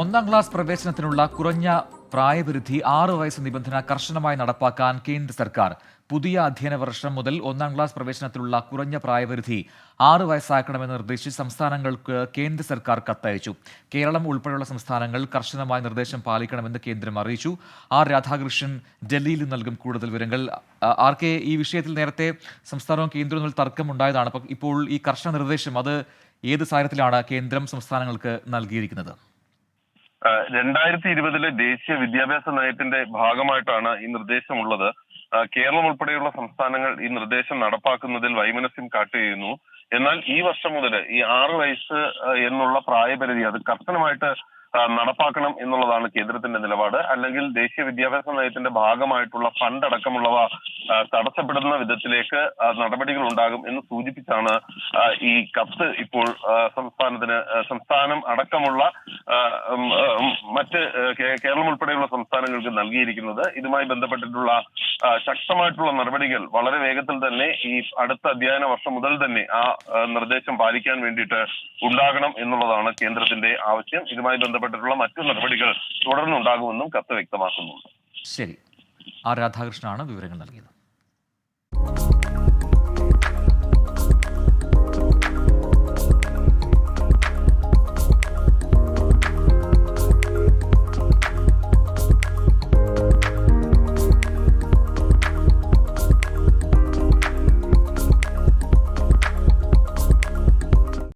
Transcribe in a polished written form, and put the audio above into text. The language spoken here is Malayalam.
ഒന്നാം ക്ലാസ് പ്രവേശനത്തിനുള്ള കുറഞ്ഞ പ്രായപരിധി 6 വയസ്സ് നിബന്ധന കർശനമായി നടപ്പാക്കാൻ കേന്ദ്ര സർക്കാർ. പുതിയ അധ്യയന വർഷം മുതൽ ഒന്നാം ക്ലാസ് പ്രവേശനത്തിലുള്ള കുറഞ്ഞ പ്രായപരിധി 6 വയസ്സാക്കണമെന്ന് നിർദ്ദേശിച്ച് സംസ്ഥാനങ്ങൾക്ക് കേന്ദ്ര സർക്കാർ കത്തയച്ചു. കേരളം ഉൾപ്പെടെയുള്ള സംസ്ഥാനങ്ങൾ കർശനമായ നിർദ്ദേശം പാലിക്കണമെന്ന് കേന്ദ്രം അറിയിച്ചു. ആർ രാധാകൃഷ്ണൻ ഡൽഹിയിൽ നിന്ന് നൽകും കൂടുതൽ വിവരങ്ങൾ. ആർ കെ, ഈ വിഷയത്തിൽ നേരത്തെ സംസ്ഥാനവും കേന്ദ്രവും തമ്മിൽ തർക്കമുണ്ടായതാണ്. ഇപ്പോൾ ഈ കർശന നിർദ്ദേശം അത് ഏത് സാഹചര്യത്തിലാണ് കേന്ദ്രം സംസ്ഥാനങ്ങൾക്ക് നൽകിയിരിക്കുന്നത്? 2020 ദേശീയ വിദ്യാഭ്യാസ നയത്തിന്റെ ഭാഗമായിട്ടാണ് ഈ നിർദ്ദേശമുള്ളത്. കേരളം ഉൾപ്പെടെയുള്ള സംസ്ഥാനങ്ങൾ ഈ നിർദ്ദേശം നടപ്പാക്കുന്നതിൽ വൈമനസ്യം കാട്ടുകയായിരുന്നു. എന്നാൽ ഈ വർഷം മുതൽ ഈ 6 വയസ്സ് എന്നുള്ള പ്രായപരിധി അത് കർശനമായിട്ട് നടപ്പാക്കണം എന്നുള്ളതാണ് കേന്ദ്രത്തിന്റെ നിലപാട്. അല്ലെങ്കിൽ ദേശീയ വിദ്യാഭ്യാസ നയത്തിന്റെ ഭാഗമായിട്ടുള്ള ഫണ്ട് അടക്കമുള്ളവ തടസ്സപ്പെടുന്ന വിധത്തിലേക്ക് നടപടികൾ ഉണ്ടാകും എന്ന് സൂചിപ്പിച്ചാണ് ഈ കത്ത് ഇപ്പോൾ സംസ്ഥാനം അടക്കമുള്ള മറ്റ് കേരളം ഉൾപ്പെടെയുള്ള സംസ്ഥാനങ്ങൾക്ക് നൽകിയിരിക്കുന്നത്. ഇതുമായി ബന്ധപ്പെട്ടിട്ടുള്ള ശക്തമായിട്ടുള്ള നടപടികൾ വളരെ വേഗത്തിൽ തന്നെ ഈ അടുത്ത അധ്യയന വർഷം മുതൽ തന്നെ ആ നിർദ്ദേശം പാലിക്കാൻ വേണ്ടിയിട്ട് ഉണ്ടാകണം എന്നുള്ളതാണ് കേന്ദ്രത്തിന്റെ ആവശ്യം. ഇതുമായി ബന്ധപ്പെട്ടിട്ടുള്ള മറ്റു നടപടികൾ തുടർന്നുണ്ടാകുമെന്നും കത്ത് വ്യക്തമാക്കുന്നുണ്ട്. ശരി, ആർ രാധാകൃഷ്ണനാണ് വിവരങ്ങൾ നൽകിയത്.